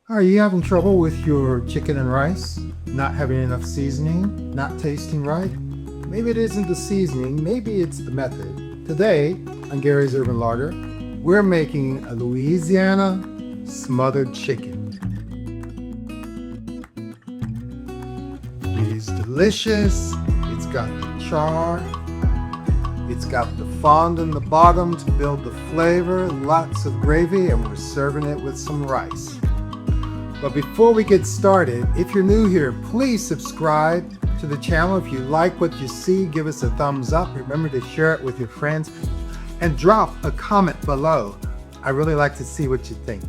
Are you having trouble with your chicken and rice? Not having enough seasoning? Not tasting right? Maybe it isn't the seasoning, maybe it's the method. Today, on Gary's Urban Larder, we're making a Louisiana smothered chicken. It is delicious, it's got the char, it's got the fond in the bottom to build the flavor, lots of gravy, and we're serving it with some rice. But before we get started, if you're new here, please subscribe to the channel. If you like what you see, give us a thumbs up. Remember to share it with your friends and drop a comment below. I really like to see what you think.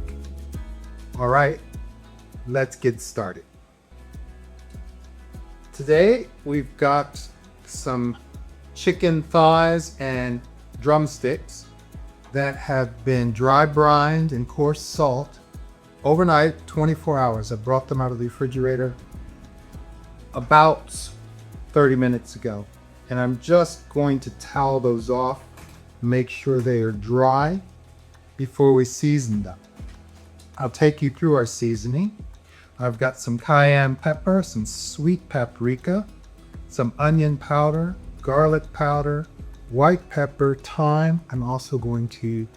All right, let's get started. Today, we've got some chicken thighs and drumsticks that have been dry brined in coarse salt overnight, 24 hours. I brought them out of the refrigerator about 30 minutes ago. And I'm just going to towel those off, make sure they are dry before we season them. I'll take you through our seasoning. I've got some cayenne pepper, some sweet paprika, some onion powder, garlic powder, white pepper, thyme. I'm also going to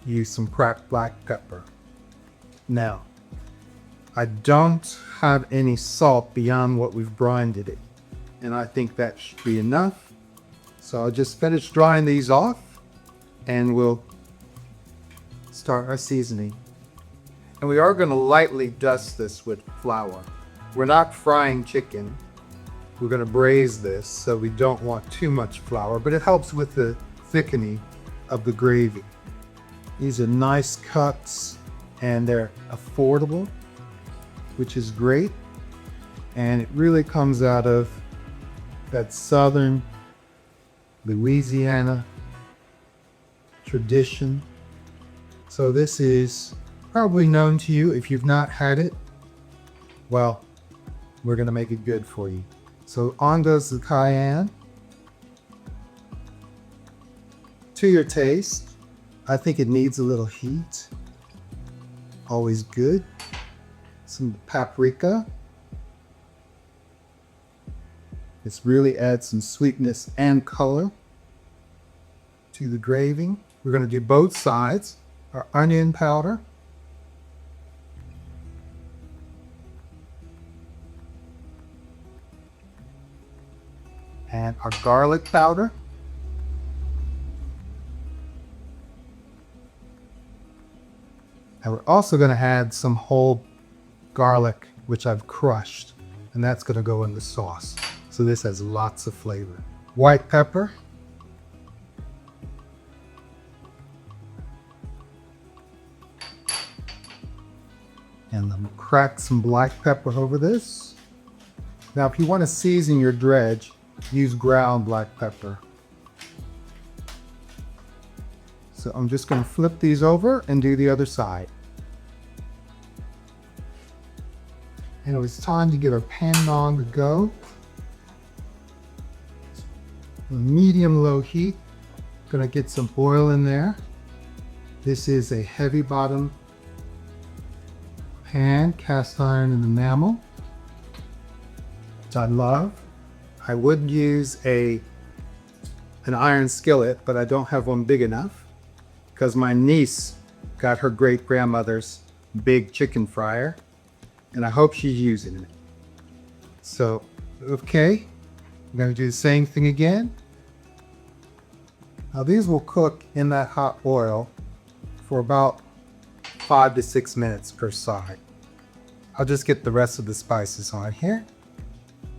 use some cracked black pepper. Now, I don't have any salt beyond what we've brined it in, and I think that should be enough. So I'll just finish drying these off and we'll start our seasoning. And we are going to lightly dust this with flour. We're not frying chicken. We're going to braise this, so we don't want too much flour, but it helps with the thickening of the gravy. These are nice cuts and they're affordable, which is great. And it really comes out of that southern Louisiana tradition. So this is probably known to you. If you've not had it, well, we're gonna make it good for you. So on goes the cayenne. To your taste, I think it needs a little heat. Always good. Some paprika. This really adds some sweetness and color to the gravy. We're going to do both sides. Our onion powder. And our garlic powder. And we're also going to add some whole garlic, which I've crushed, and that's going to go in the sauce. So this has lots of flavor. White pepper. And then crack some black pepper over this. Now, if you want to season your dredge, use ground black pepper. So I'm just going to flip these over and do the other side. And it was time to get our pan on to go. Medium-low heat. Going to get some oil in there. This is a heavy bottom pan, cast iron and enamel, which I love. I would use an iron skillet, but I don't have one big enough, because my niece got her great-grandmother's big chicken fryer, and I hope she's using it. So, okay, I'm going to do the same thing again. Now these will cook in that hot oil for about 5 to 6 minutes per side. I'll just get the rest of the spices on here.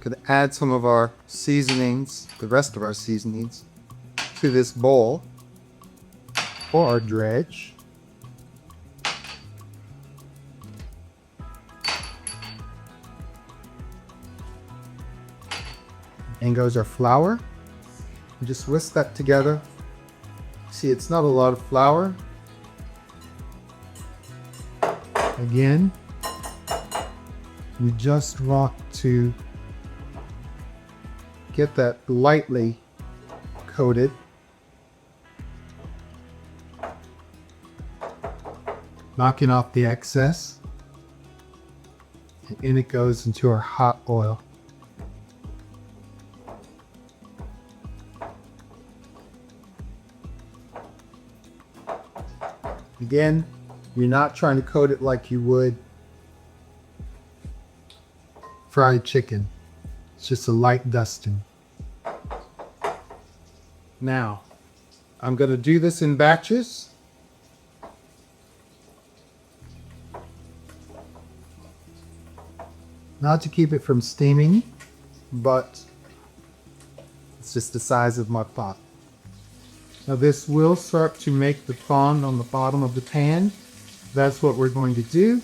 Gonna add some of our seasonings, the rest of our seasonings, to this bowl for our dredge. And goes our flour. And just whisk that together. See, it's not a lot of flour. Again, we just rock to get that lightly coated. Knocking off the excess. and in it goes into our hot oil. Again, you're not trying to coat it like you would fried chicken. It's just a light dusting. Now, I'm going to do this in batches. Not to keep it from steaming, but it's just the size of my pot. Now this will start to make the fond on the bottom of the pan. That's what we're going to do.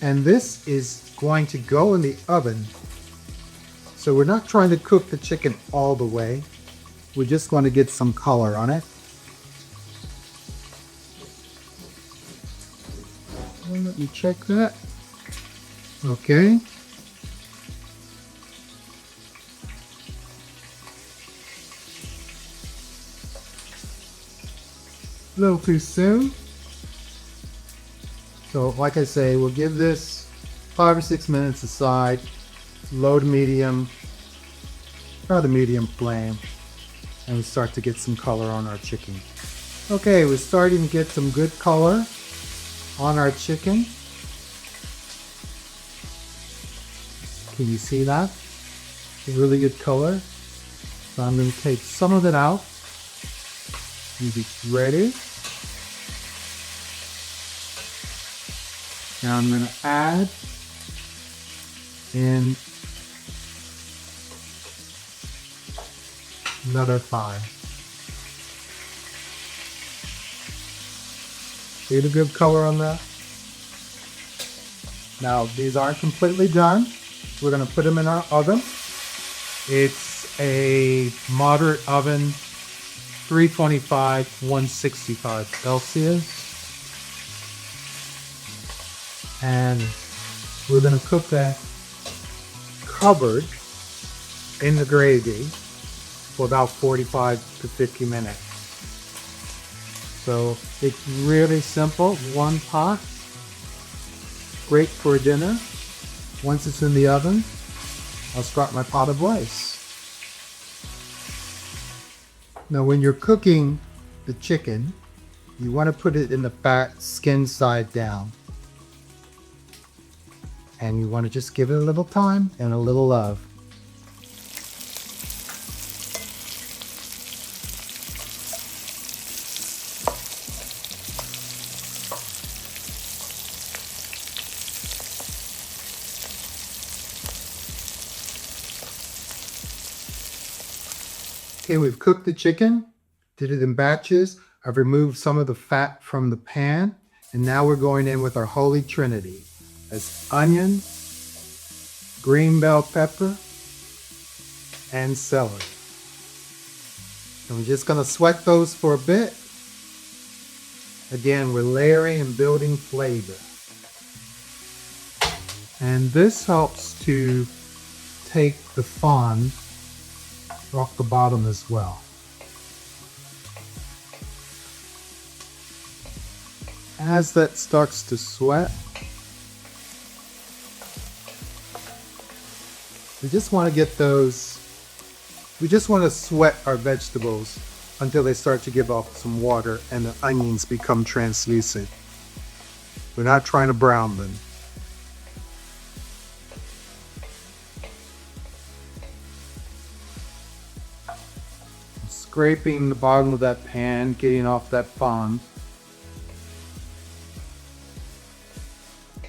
And this is going to go in the oven. So we're not trying to cook the chicken all the way. We're just going to get some color on it. Let me check that. Okay. A little too soon. So like I say, we'll give this 5 or 6 minutes aside, low to medium, about a medium flame, and we start to get some color on our chicken. Okay, we're starting to get some good color on our chicken. Can you see that? Really good color. So I'm going to take some of it out. It's ready. Now I'm going to add in another 5. See the good color on that? Now these aren't completely done. We're going to put them in our oven. It's a moderate oven, 325, 165 Celsius. And we're going to cook that covered in the gravy for about 45 to 50 minutes. So it's really simple, one pot, great for dinner. Once it's in the oven, I'll start my pot of rice. Now when you're cooking the chicken, you want to put it in the fat skin side down. And you want to just give it a little time and a little love. Okay, we've cooked the chicken, did it in batches. I've removed some of the fat from the pan, and now we're going in with our holy trinity. That's onion, green bell pepper, and celery. And we're just going to sweat those for a bit. Again, we're layering and building flavor. And this helps to take the fond off the bottom as well. As that starts to sweat, we just want to sweat our vegetables until they start to give off some water and the onions become translucent. We're not trying to brown them. Scraping the bottom of that pan, getting off that fond.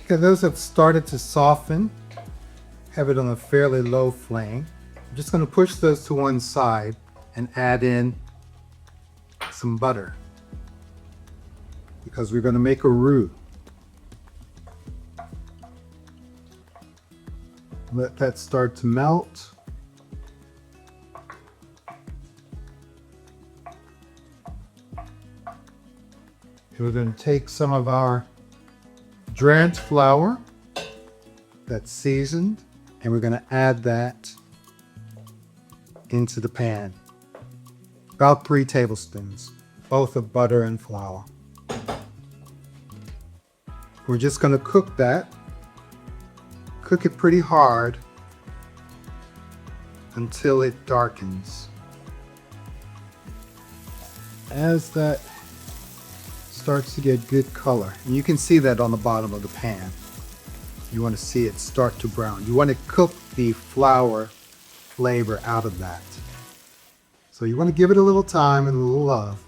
Okay, those have started to soften. Have it on a fairly low flame. I'm just going to push those to one side and add in some butter because we're going to make a roux. Let that start to melt. We're going to take some of our dredge flour that's seasoned, and we're going to add that into the pan. About 3 tablespoons, both of butter and flour. We're just going to cook cook it pretty hard until it darkens. As that starts to get good color, and you can see that on the bottom of the pan. You want to see it start to brown. You want to cook the flour flavor out of that. So you want to give it a little time and a little love.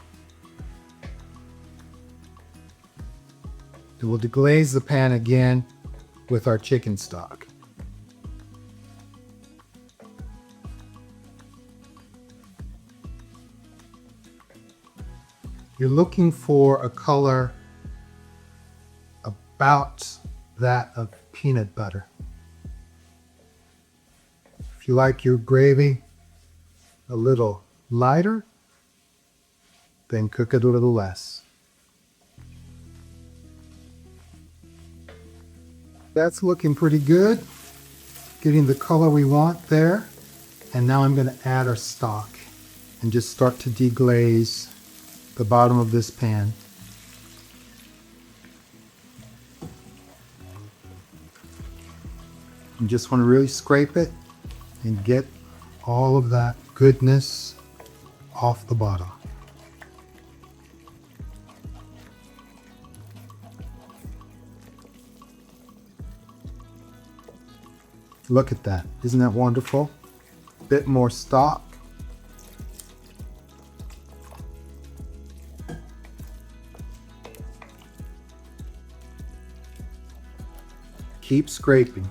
Then we'll deglaze the pan again with our chicken stock. You're looking for a color about that of peanut butter. If you like your gravy a little lighter, then cook it a little less. That's looking pretty good. Getting the color we want there. And now I'm going to add our stock and just start to deglaze the bottom of this pan. You just want to really scrape it and get all of that goodness off the bottom. Look at that. Isn't that wonderful? Bit more stock. Keep scraping.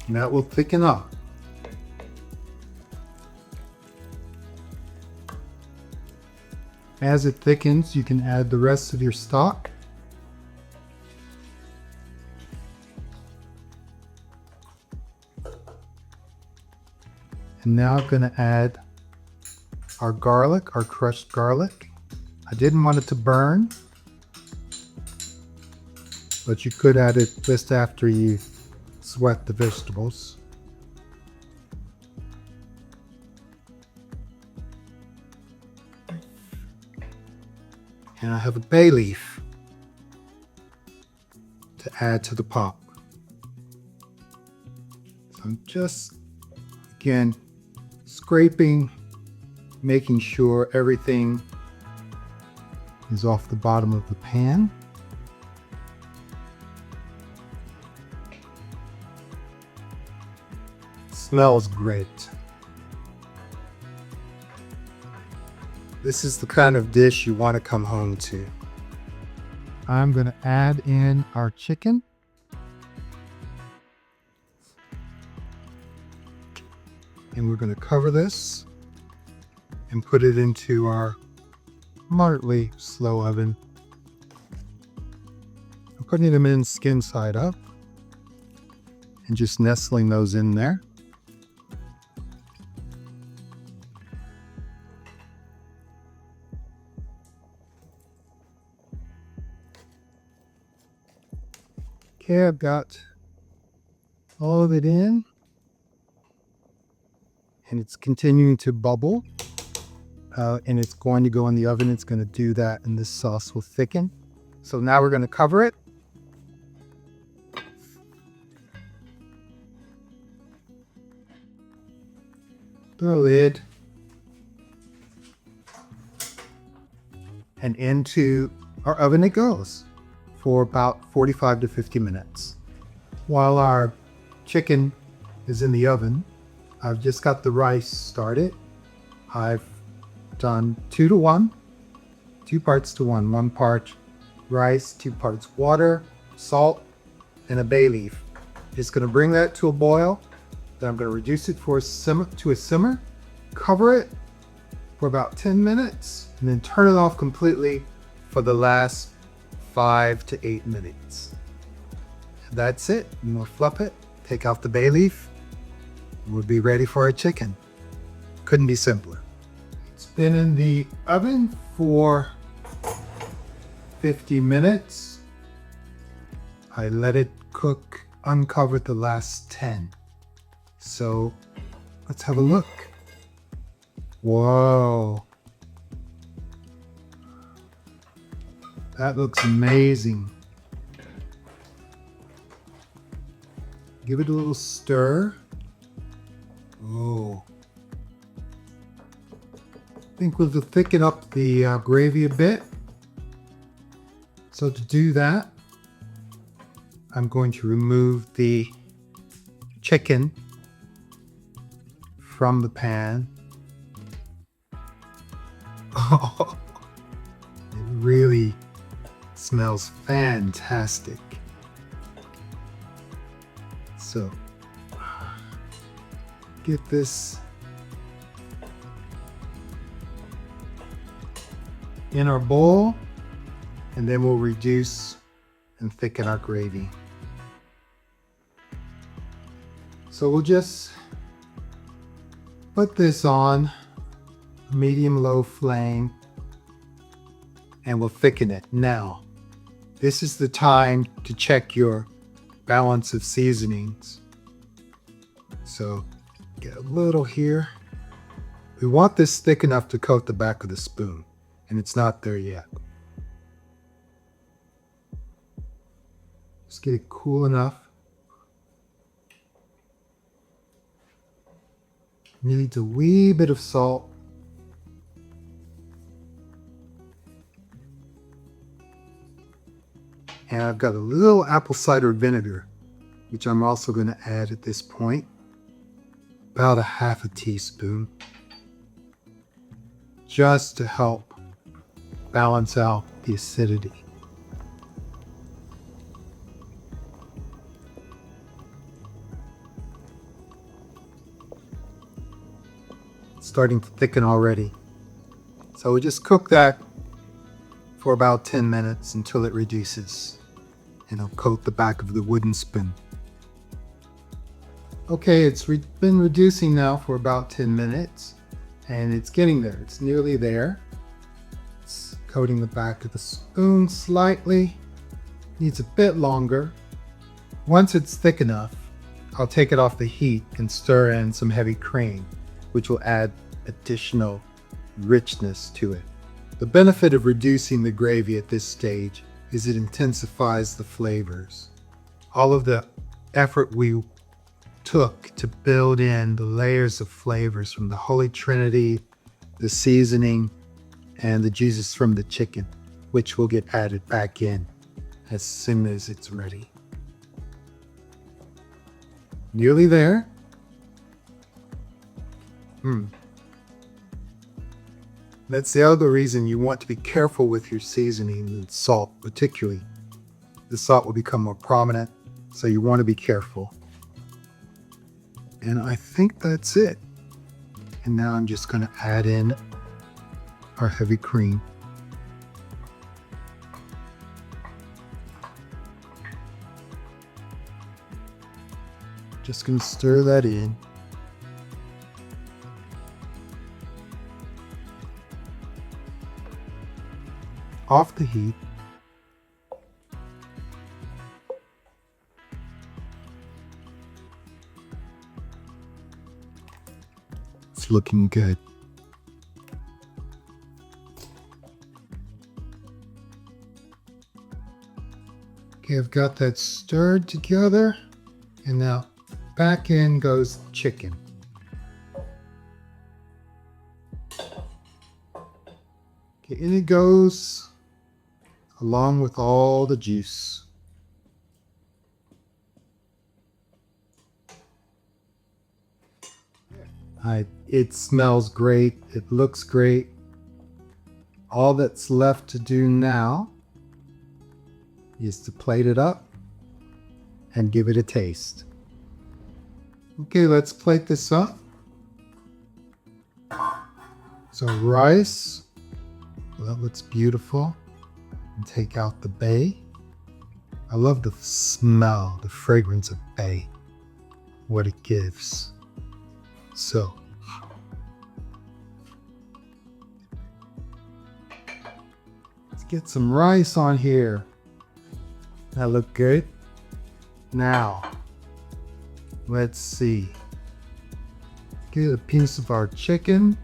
And that will thicken up. As it thickens, you can add the rest of your stock. And now I'm going to add our garlic, our crushed garlic. I didn't want it to burn, but you could add it just after you sweat the vegetables. And I have a bay leaf to add to the pot. So I'm just, again, scraping, making sure everything is off the bottom of the pan. Smells great. This is the kind of dish you want to come home to. I'm going to add in our chicken. And we're going to cover this and put it into our moderately slow oven. I'm putting them in skin side up and just nestling those in there. Okay, I've got all of it in, and it's continuing to bubble, and it's going to go in the oven. It's going to do that, and this sauce will thicken. So now we're going to cover it. The lid, and into our oven it goes for about 45 to 50 minutes. While our chicken is in the oven, I've just got the rice started. I've done 2 to 1, 2 parts to 1, 1 part rice, 2 parts water, salt, and a bay leaf. Just going to bring that to a boil. Then I'm going to reduce it to a simmer, cover it for about 10 minutes, and then turn it off completely for the last 5 to 8 minutes. That's it. And we'll flip it, take out the bay leaf, and we'll be ready for our chicken. Couldn't be simpler. It's been in the oven for 50 minutes. I let it cook, uncovered the last 10. So let's have a look. Whoa. That looks amazing. Give it a little stir. Oh. I think we'll thicken up the gravy a bit. So to do that, I'm going to remove the chicken from the pan. Oh, it really smells fantastic. So, get this in our bowl, and then we'll reduce and thicken our gravy. So we'll just put this on medium-low flame and we'll thicken it. Now, this is the time to check your balance of seasonings. So get a little here. We want this thick enough to coat the back of the spoon, and it's not there yet. Just get it cool enough. Needs a wee bit of salt. And I've got a little apple cider vinegar, which I'm also going to add at this point. About a half a teaspoon. Just to help balance out the acidity. It's starting to thicken already. So we just cook that for about 10 minutes until it reduces. And I'll coat the back of the wooden spoon. Okay, it's been reducing now for about 10 minutes. And it's getting there. It's nearly there. It's coating the back of the spoon slightly. Needs a bit longer. Once it's thick enough, I'll take it off the heat and stir in some heavy cream, which will add additional richness to it. The benefit of reducing the gravy at this stage is it intensifies the flavors. All of the effort we took to build in the layers of flavors from the Holy Trinity, the seasoning, and the juices from the chicken, which will get added back in as soon as it's ready. Nearly there. That's the other reason you want to be careful with your seasoning and salt, particularly. The salt will become more prominent, so you want to be careful. And I think that's it. And now I'm just going to add in our heavy cream. Just going to stir that in. Off the heat. It's looking good. Okay, I've got that stirred together, and now back in goes chicken. Okay, in it goes, along with all the juice. It smells great. It looks great. All that's left to do now is to plate it up and give it a taste. Okay, let's plate this up. So rice, well, that looks beautiful. And take out the bay. I love the smell, the fragrance of bay, what it gives. So, let's get some rice on here. That look good. Now, let's see. Get a piece of our chicken.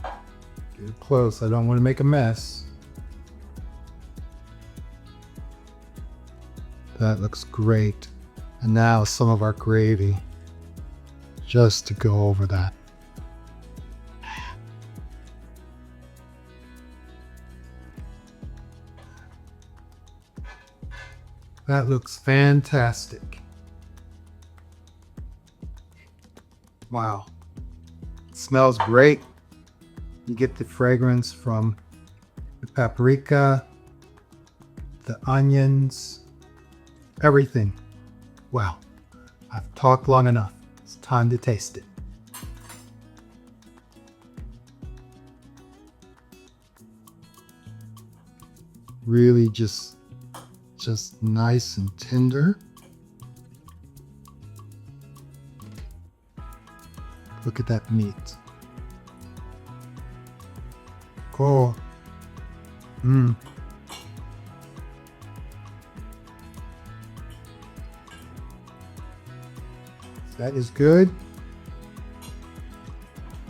Get it close, I don't want to make a mess. That looks great. And now some of our gravy, just to go over that. That looks fantastic. Wow. It smells great. You get the fragrance from the paprika, the onions, everything. Wow. I've talked long enough. It's time to taste it. Really just nice and tender. Look at that meat. Oh. That is good.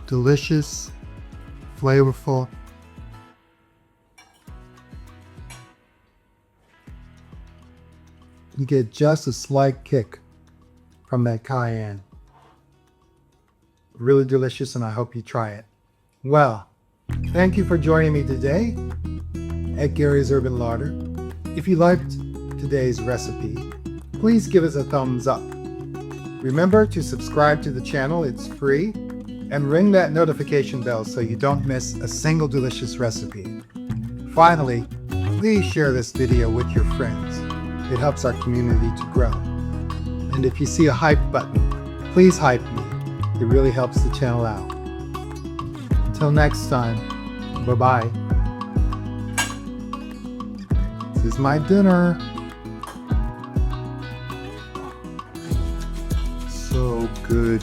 Delicious, flavorful. You get just a slight kick from that cayenne. Really delicious, and I hope you try it. Well, thank you for joining me today at Gary's Urban Larder. If you liked today's recipe, please give us a thumbs up. Remember to subscribe to the channel, it's free, and ring that notification bell so you don't miss a single delicious recipe. Finally, please share this video with your friends. It helps our community to grow. And if you see a hype button, please hype me. It really helps the channel out. Until next time, bye-bye. This is my dinner. So good.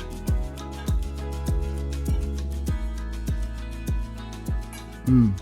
Mmm.